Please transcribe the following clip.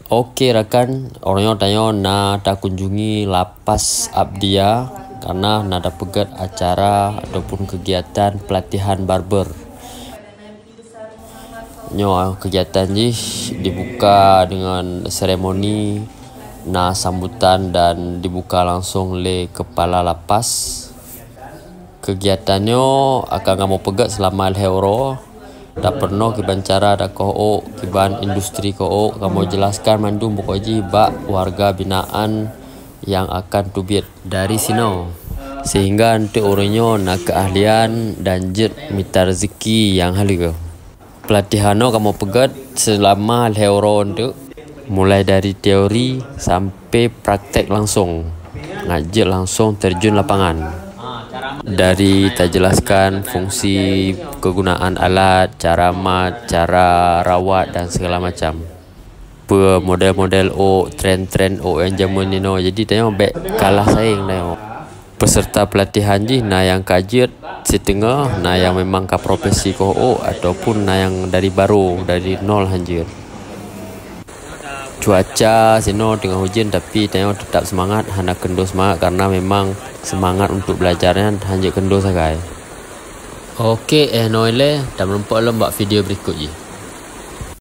Oke rakan, orangnya tanya nak kunjungi lapas Abdia karena nada pegat acara ataupun kegiatan pelatihan barber. Kegiatan ini dibuka dengan seremoni sambutan dan dibuka langsung oleh kepala lapas. Kegiatannya akan kamu pegat selama leuro. Tak pernah kiban cara ada kau kiban industri kau kamu jelaskan mandum bukoji bak warga binaan yang akan tubit dari sini sehingga nanti orangnya nak keahlian dan jet mita rezeki yang halus. Pelatihan kamu pegat selama leuro untuk mulai dari teori sampai praktek langsung ngajar langsung terjun lapangan. Dari tak jelaskan fungsi kegunaan alat, cara mat, cara rawat dan segala macam. Model-model tren-tren yang zaman ni Jadi tengok baik kalah saing tengok. Peserta pelatihan je yang kajian setengah, yang memang ke profesi ataupun yang dari baru dari nol hanjir. Cuaca sino tengah hujan tapi tengok tetap semangat, hendak kendo semangat karena memang semangat untuk belajarnya hanya kendo sakai. Oke, noile dah menempat lembak video berikut je.